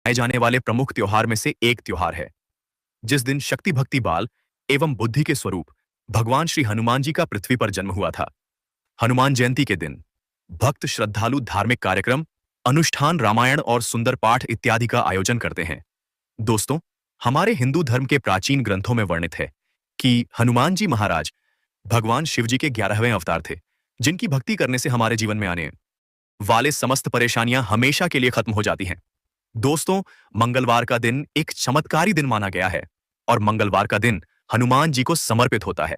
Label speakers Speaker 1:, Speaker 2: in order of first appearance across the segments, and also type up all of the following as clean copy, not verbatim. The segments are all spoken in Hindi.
Speaker 1: मनाए जाने वाले प्रमुख त्योहार में से एक त्योहार है, जिस दिन शक्ति भक्ति बाल एवं बुद्धि के स्वरूप भगवान श्री हनुमान जी का पृथ्वी पर जन्म हुआ था। हनुमान जयंती के दिन भक्त श्रद्धालु धार्मिक कार्यक्रम, अनुष्ठान, रामायण और सुंदर पाठ इत्यादि का आयोजन करते हैं। दोस्तों, हमारे हिंदू धर्म के प्राचीन ग्रंथों में वर्णित है कि हनुमान जी महाराज भगवान शिव जी के 11वें अवतार थे, जिनकी भक्ति करने से हमारे जीवन में आने वाले समस्त परेशानियां हमेशा के लिए खत्म हो जाती हैं। दोस्तों, मंगलवार का दिन एक चमत्कारी दिन माना गया है और मंगलवार का दिन हनुमान जी को समर्पित होता है।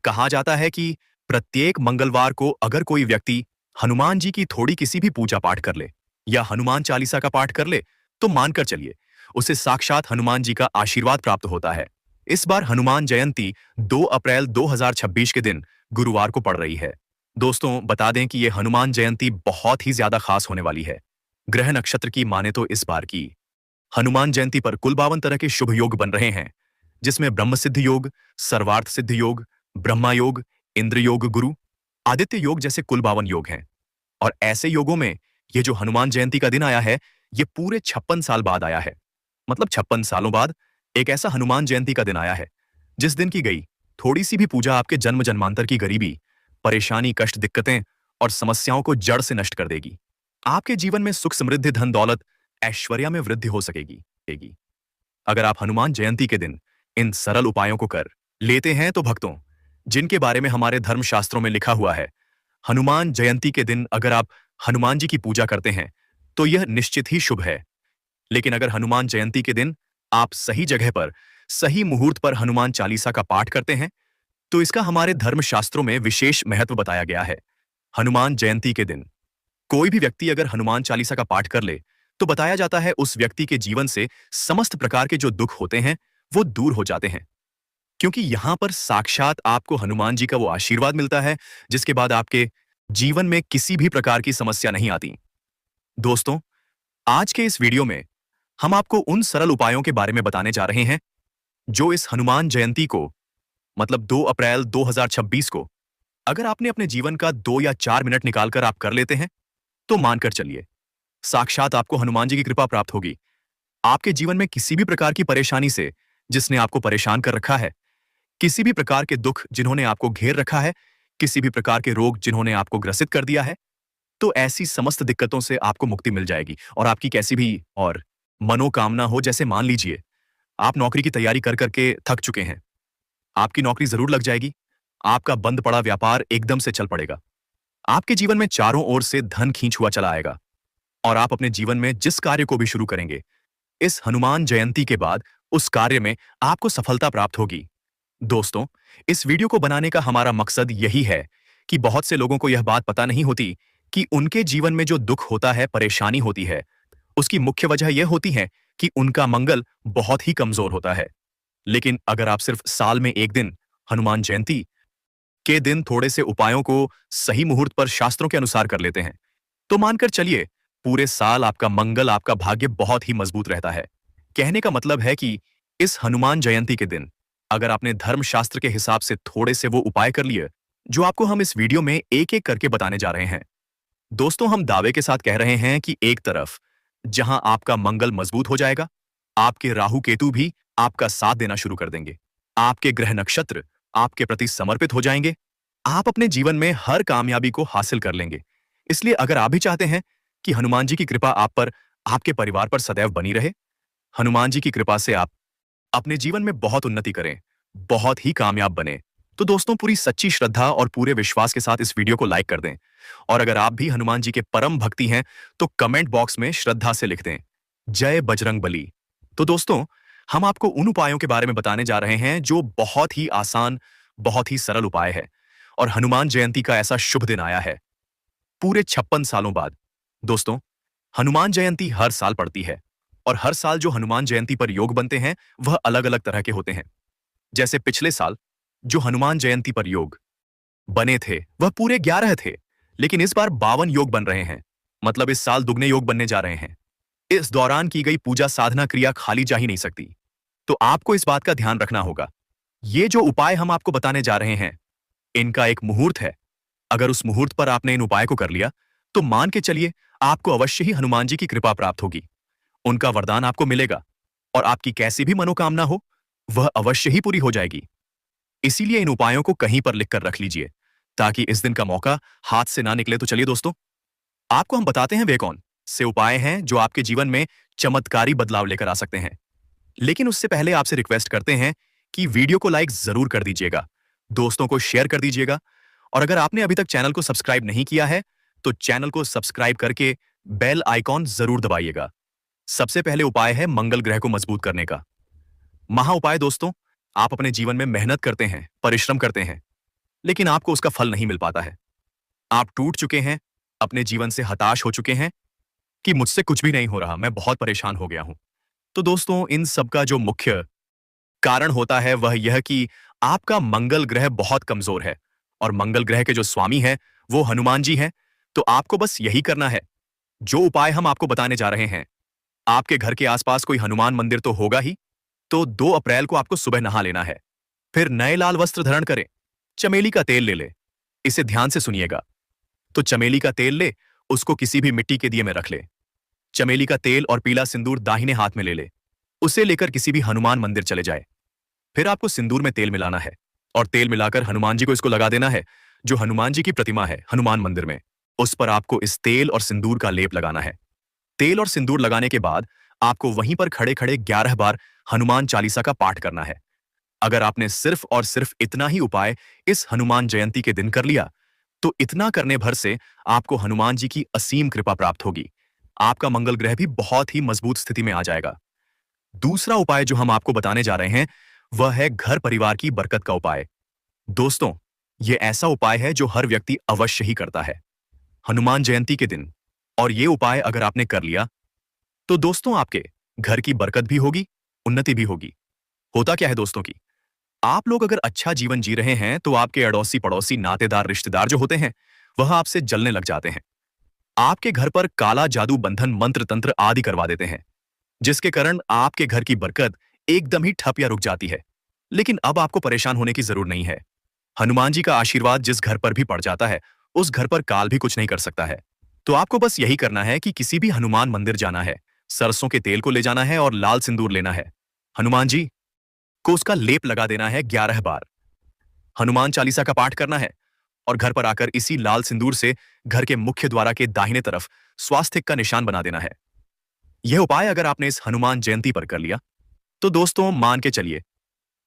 Speaker 1: कहा जाता है कि प्रत्येक मंगलवार को अगर कोई व्यक्ति हनुमान जी की थोड़ी किसी भी पूजा पाठ कर ले या हनुमान चालीसा का पाठ कर ले, तो मानकर चलिए उसे साक्षात हनुमान जी का आशीर्वाद प्राप्त होता है। इस बार हनुमान जयंती 2 अप्रैल 2026 के दिन गुरुवार को पड़ रही है। दोस्तों, बता दें कि यह हनुमान जयंती बहुत ही ज्यादा खास होने वाली है। ग्रह नक्षत्र की माने तो इस बार की हनुमान जयंती पर कुल 52 तरह के शुभ योग बन रहे हैं, जिसमें ब्रह्म सिद्ध योग, सर्वार्थ सिद्ध योग, ब्रह्मा योग, इंद्र योग, गुरु आदित्य योग जैसे कुल 52 योग हैं। और ऐसे योगों में ये जो हनुमान जयंती का दिन आया है, ये पूरे 56 साल बाद आया है। मतलब 56 सालों बाद एक ऐसा हनुमान जयंती का दिन आया है, जिस दिन की गई थोड़ी सी भी पूजा आपके जन्म जन्मांतर की गरीबी, परेशानी, कष्ट, दिक्कतें और समस्याओं को जड़ से नष्ट कर देगी। आपके जीवन में सुख, समृद्धि, धन दौलत, ऐश्वर्य में वृद्धि हो सकेगी। अगर आप हनुमान जयंती के दिन इन सरल उपायों को कर लेते हैं, तो भक्तों, जिनके बारे में हमारे धर्म शास्त्रों में लिखा हुआ है, हनुमान जयंती के दिन अगर आप हनुमान जी की पूजा करते हैं, तो यह निश्चित ही शुभ है। लेकिन अगर हनुमान जयंती के दिन आप सही जगह पर, सही मुहूर्त पर हनुमान चालीसा का पाठ करते हैं, तो इसका हमारे धर्म शास्त्रों में विशेष महत्व बताया गया है। हनुमान जयंती के दिन कोई भी व्यक्ति अगर हनुमान चालीसा का पाठ कर ले, तो बताया जाता है उस व्यक्ति के जीवन से समस्त प्रकार के जो दुख होते हैं, वो दूर हो जाते हैं। क्योंकि यहां पर साक्षात आपको हनुमान जी का वो आशीर्वाद मिलता है, जिसके बाद आपके जीवन में किसी भी प्रकार की समस्या नहीं आती। दोस्तों, आज के इस वीडियो में हम आपको उन सरल उपायों के बारे में बताने जा रहे हैं, जो इस हनुमान जयंती को, मतलब 2 अप्रैल 2026 को, अगर आपने अपने जीवन का 2 या 4 मिनट निकालकर आप कर लेते हैं, तो मानकर चलिए साक्षात आपको हनुमान जी की कृपा प्राप्त होगी। आपके जीवन में किसी भी प्रकार की परेशानी से, जिसने आपको परेशान कर रखा है, किसी भी प्रकार के दुख जिन्होंने आपको घेर रखा है, किसी भी प्रकार के रोग जिन्होंने आपको ग्रसित कर दिया है, तो ऐसी समस्त दिक्कतों से आपको मुक्ति मिल जाएगी और आपकी कैसी भी और मनोकामना हो। जैसे मान लीजिए आप नौकरी की तैयारी कर करके थक चुके हैं, आपकी नौकरी जरूर लग जाएगी, आपका बंद पड़ा व्यापार एकदम से चल पड़ेगा, आपके जीवन में चारों ओर से धन खींच हुआ चला आएगा और आप अपने जीवन में जिस कार्य को भी शुरू करेंगे, इस हनुमान जयंती के बाद उस कार्य में आपको सफलता प्राप्त होगी। दोस्तों, इस वीडियो को बनाने का हमारा मकसद यही है कि बहुत से लोगों को यह बात पता नहीं होती कि उनके जीवन में जो दुख होता है, परेशानी होती है, उसकी मुख्य वजह यह होती है कि उनका मंगल बहुत ही कमजोर होता है। लेकिन अगर आप सिर्फ साल में एक दिन, हनुमान जयंती के दिन, थोड़े से उपायों को सही मुहूर्त पर शास्त्रों के अनुसार कर लेते हैं, तो मानकर चलिए पूरे साल आपका मंगल, आपका भाग्य बहुत ही मजबूत रहता है। कहने का मतलब है कि इस हनुमान जयंती के दिन अगर आपने धर्म शास्त्र के हिसाब से थोड़े से वो उपाय कर लिए, जो आपको हम इस वीडियो में एक एक करके बताने जा रहे हैं, दोस्तों, हम दावे के साथ कह रहे हैं कि एक तरफ जहां आपका मंगल मजबूत हो जाएगा, आपके राहु केतु भी आपका साथ देना शुरू कर देंगे, आपके ग्रह नक्षत्र आपके प्रति समर्पित हो जाएंगे, आप अपने जीवन में हर कामयाबी को हासिल कर लेंगे। इसलिए अगर आप भी चाहते हैं कि हनुमान जी की कृपा आप पर, आपके परिवार पर सदैव बनी रहे, हनुमान जी की कृपा से आप अपने जीवन में बहुत उन्नति करें, बहुत ही कामयाब बने, तो दोस्तों, पूरी सच्ची श्रद्धा और पूरे विश्वास के साथ इस वीडियो को लाइक कर दें। और अगर आप भी हनुमान जी के परम भक्ति हैं, तो कमेंट बॉक्स में श्रद्धा से लिख दें, जय बजरंग बली। तो दोस्तों, हम आपको उन उपायों के बारे में बताने जा रहे हैं जो बहुत ही आसान, बहुत ही सरल उपाय है और हनुमान जयंती का ऐसा शुभ दिन आया है पूरे 56 सालों बाद। दोस्तों, हनुमान जयंती हर साल पड़ती है और हर साल जो हनुमान जयंती पर योग बनते हैं, वह अलग अलग तरह के होते हैं। जैसे पिछले साल जो हनुमान जयंती पर योग बने थे, वह पूरे 11 थे, लेकिन इस बार 52 योग बन रहे हैं। मतलब इस साल दुगने योग बनने जा रहे हैं। इस दौरान की गई पूजा साधना क्रिया खाली जा ही नहीं सकती, तो आपको इस बात का ध्यान रखना होगा। ये जो उपाय हम आपको बताने जा रहे हैं, इनका एक मुहूर्त है। अगर उस मुहूर्त पर आपने इन उपाय को कर लिया, तो मान के चलिए आपको अवश्य ही हनुमान जी की कृपा प्राप्त होगी उनका वरदान आपको मिलेगा और आपकी कैसी भी मनोकामना हो वह अवश्य ही पूरी हो जाएगी। इसीलिए इन उपायों को कहीं पर लिखकर रख लीजिए ताकि इस दिन का मौका हाथ से ना निकले। तो चलिए दोस्तों, आपको हम बताते हैं वे कौन से उपाय हैं जो आपके जीवन में चमत्कारी बदलाव लेकर आ सकते हैं। लेकिन उससे पहले आपसे रिक्वेस्ट करते हैं कि वीडियो को लाइक जरूर कर दीजिएगा, दोस्तों को शेयर कर दीजिएगा, और अगर आपने अभी तक चैनल को सब्सक्राइब नहीं किया है तो चैनल को सब्सक्राइब करके बेल आइकॉन जरूर दबाइएगा। सबसे पहले उपाय है मंगल ग्रह को मजबूत करने का महा उपाय। दोस्तों, आप अपने जीवन में मेहनत करते हैं, परिश्रम करते हैं, लेकिन आपको उसका फल नहीं मिल पाता है। आप टूट चुके हैं, अपने जीवन से हताश हो चुके हैं कि मुझसे कुछ भी नहीं हो रहा, मैं बहुत परेशान हो गया हूं। तो दोस्तों, इन सब का जो मुख्य कारण होता है वह यह कि आपका मंगल ग्रह बहुत कमजोर है और मंगल ग्रह के जो स्वामी हैं वो हनुमान जी हैं। तो आपको बस यही करना है, जो उपाय हम आपको बताने जा रहे हैं। आपके घर के आसपास कोई हनुमान मंदिर तो होगा ही, तो 2 अप्रैल को आपको सुबह नहा लेना है, फिर नए लाल वस्त्र धारण करें, चमेली का तेल ले ले। इसे ध्यान से सुनिएगा। तो चमेली का तेल ले, उसको किसी भी मिट्टी के दिए में रख ले। चमेली का तेल और पीला सिंदूर दाहिने हाथ में ले ले, उसे लेकर किसी भी हनुमान मंदिर चले जाए। फिर आपको सिंदूर में तेल मिलाना है और तेल मिलाकर हनुमान जी को इसको लगा देना है। जो हनुमान जी की प्रतिमा है हनुमान मंदिर में, उस पर आपको इस तेल और सिंदूर का लेप लगाना है। तेल और सिंदूर लगाने के बाद आपको वहीं पर खड़े खड़े 11 बार हनुमान चालीसा का पाठ करना है। अगर आपने सिर्फ और सिर्फ इतना ही उपाय इस हनुमान जयंती के दिन कर लिया तो इतना करने भर से आपको हनुमान जी की असीम कृपा प्राप्त होगी। आपका मंगल ग्रह भी बहुत ही मजबूत स्थिति में आ जाएगा। दूसरा उपाय जो हम आपको बताने जा रहे हैं वह है घर परिवार की बरकत का उपाय। दोस्तों, यह ऐसा उपाय है जो हर व्यक्ति अवश्य ही करता है हनुमान जयंती के दिन, और यह उपाय अगर आपने कर लिया तो दोस्तों आपके घर की बरकत भी होगी, उन्नति भी होगी। होता क्या है दोस्तों की, आप लोग अगर अच्छा जीवन जी रहे हैं तो आपके अड़ोसी पड़ोसी नातेदार रिश्तेदार जो होते हैं वह आपसे जलने लग जाते हैं। आपके घर पर काला जादू बंधन मंत्र तंत्र आदि करवा देते हैं, जिसके कारण आपके घर की बरकत एकदम ही ठप या रुक जाती है। लेकिन अब आपको परेशान होने की जरूरत नहीं है। हनुमान जी का आशीर्वाद जिस घर पर भी पड़ जाता है उस घर पर काल भी कुछ नहीं कर सकता है। तो आपको बस यही करना है कि किसी भी हनुमान मंदिर जाना है, सरसों के तेल को ले जाना है और लाल सिंदूर लेना है। हनुमान जी को उसका लेप लगा देना है 11 बार। हनुमान चालीसा का पाठ करना है और घर पर आकर इसी लाल सिंदूर से घर के मुख्य द्वार के दाहिने तरफ स्वास्तिक का निशान बना देना है। यह उपाय अगर आपने इस हनुमान जयंती पर कर लिया तो दोस्तों मान के चलिए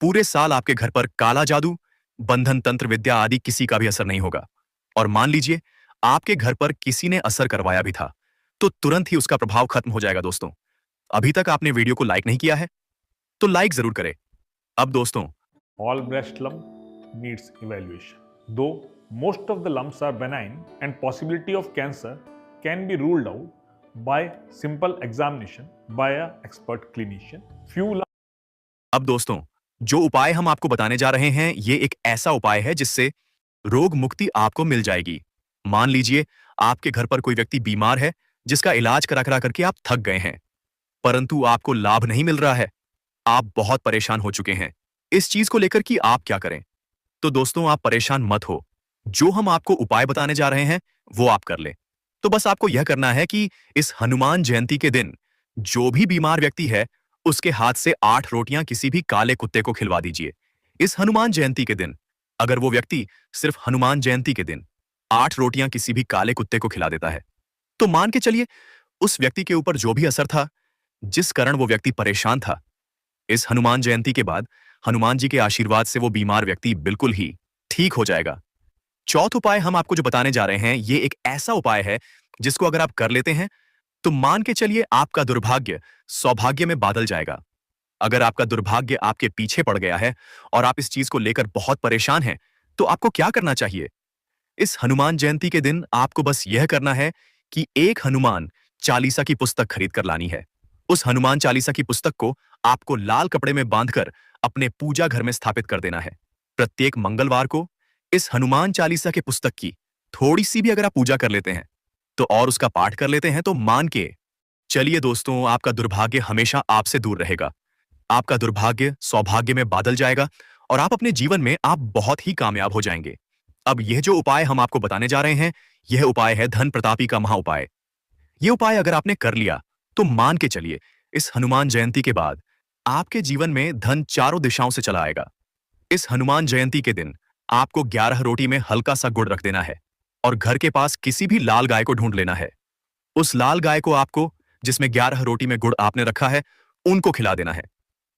Speaker 1: पूरे साल आपके घर पर काला जादू, बंधन तंत्र विद्या आदि किसी का भी असर नहीं होगा। और मान लीजिए आपके घर पर किसी ने असर करवाया भी था तो तुरंत ही उसका प्रभाव खत्म हो जाएगा। दोस्तों, अभी तक आपने वीडियो को लाइक नहीं किया है तो लाइक जरूर करें। अब दोस्तों,
Speaker 2: All breast lump needs evaluation. Though most of the lumps are benign and possibility of cancer can be ruled out by simple examination by a expert clinician. Few
Speaker 1: अब दोस्तों, जो उपाय हम आपको बताने जा रहे हैं ये एक ऐसा उपाय है जिससे रोग मुक्ति आपको मिल जाएगी। मान लीजिए आपके घर पर कोई व्यक्ति बीमार है जिसका इलाज करा करा करके आप थक गए हैं, परंतु आपको लाभ नहीं मिल रहा है। आप बहुत परेशान हो चुके हैं इस चीज को लेकर कि आप क्या करें। तो दोस्तों, आप परेशान मत हो, जो हम आपको उपाय बताने जा रहे हैं वो आप कर ले। तो बस आपको यह करना है कि इस हनुमान जयंती के दिन जो भी बीमार व्यक्ति है उसके हाथ से 8 रोटियां किसी भी काले कुत्ते को खिलवा दीजिए। इस हनुमान जयंती के दिन अगर वो व्यक्ति सिर्फ हनुमान जयंती के दिन 8 रोटियां किसी भी काले कुत्ते को खिला देता है तो मान के चलिए उस व्यक्ति के ऊपर जो भी असर था, जिस कारण वो व्यक्ति परेशान था, इस हनुमान जयंती के बाद हनुमान जी के आशीर्वाद से वो बीमार व्यक्ति बिल्कुल ही ठीक हो जाएगा। चौथा उपाय हम आपको जो बताने जा रहे हैं ये एक ऐसा उपाय है जिसको अगर आप कर लेते हैं तो मान के चलिए आपका दुर्भाग्य सौभाग्य में बदल जाएगा। अगर आपका दुर्भाग्य आपके पीछे पड़ गया है और आप इस चीज को लेकर बहुत परेशान हैं तो आपको क्या करना चाहिए। इस हनुमान जयंती के दिन आपको बस यह करना है कि एक हनुमान चालीसा की पुस्तक खरीद कर लानी है। उस हनुमान चालीसा की पुस्तक को आपको लाल कपड़े में बांधकर अपने पूजा घर में स्थापित कर देना है। प्रत्येक मंगलवार को इस हनुमान चालीसा के पुस्तक की थोड़ी सी भी अगर आप पूजा कर लेते हैं तो और उसका पाठ कर लेते हैं तो मान के चलिए दोस्तों, आपका दुर्भाग्य हमेशा आपसे दूर रहेगा। आपका दुर्भाग्य सौभाग्य में बदल जाएगा और आप अपने जीवन में आप बहुत ही कामयाब हो जाएंगे। अब यह जो उपाय हम आपको बताने जा रहे हैं यह उपाय है धन प्रतापी का महा उपाय। यह उपाय अगर आपने कर लिया तो दोस्तों आपके घर की बरकत भी होगी, उन्नति भी होगी। होता क्या है दोस्तों की, आप लोग अगर अच्छा जीवन जी रहे हैं तो आपके अड़ोसी पड़ोसी नातेदार रिश्तेदार जो होते हैं वह आपसे जलने लग जाते हैं। आपके घर पर किसी ने असर करवाया भी था तो तुरंत ही उसका प्रभाव खत्म हो जाएगा। दोस्तों, अभी तक आपने वीडियो को लाइक नहीं किया है तो लाइक जरूर करें। अब दोस्तों, तो मान के चलिए इस हनुमान जयंती के बाद आपके जीवन में धन चारों दिशाओं से चला आएगा। इस हनुमान जयंती के दिन आपको 11 रोटी में हल्का सा गुड़ रख देना है और घर के पास किसी भी लाल गाय को ढूंढ लेना है। उस लाल गाय को आपको, जिसमें 11 रोटी में गुड़ आपने रखा है, उनको खिला देना है।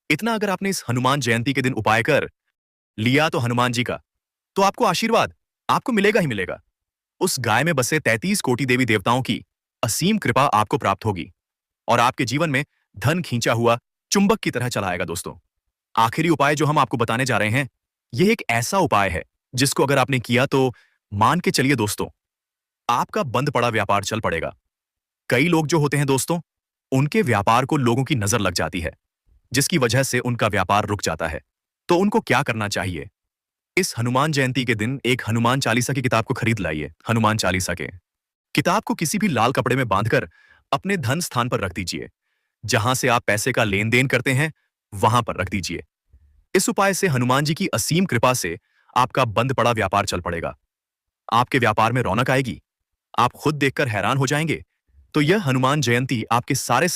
Speaker 1: इतना अगर आपने इस हनुमान जयंती के दिन उपाय कर लिया तो हनुमान जी का, तो आपको आशीर्वाद आपको मिलेगा ही मिलेगा। उस गाय में बसे 33 कोटि देवी देवताओं की असीम कृपा आपको प्राप्त होगी और आपके जीवन में धन खींचा हुआ चुंबक की तरह चला आएगा दोस्तों। आखिरी उपाय जो हम आपको बताने जा रहे हैं, यह एक ऐसा उपाय है जिसको अगर आपने किया तो मान के चलिए दोस्तों, आपका बंद पड़ा व्यापार चल पड़ेगा। कई लोग जो होते हैं दोस्तों, उनके व्यापार को लोगों की नजर लग जाती है, जिसकी वजह से उनका व्यापार रुक जाता है। तो उनको क्या करना चाहिए? इस हनुमान जयंती के दिन एक हनुमान चालीसा की किताब को खरीद लाइए। हनुमान चालीसा के किताब को किसी भी लाल कपड़े में बांधकर अपने धन स्थान पर रख दीजिए। जहां से आप पैसे का लेन देन करते हैं, वहां पर रख दीजिए। इस उपाय से हनुमान जी की असीम कृपा से आपका बंद पड़ा व्यापार चल पड़ेगा। आपके व्यापार में रौनक आएगी। आप खुद देखकर हैरान हो जाएंगे। तो यह हनुमान जयंती आपके सारे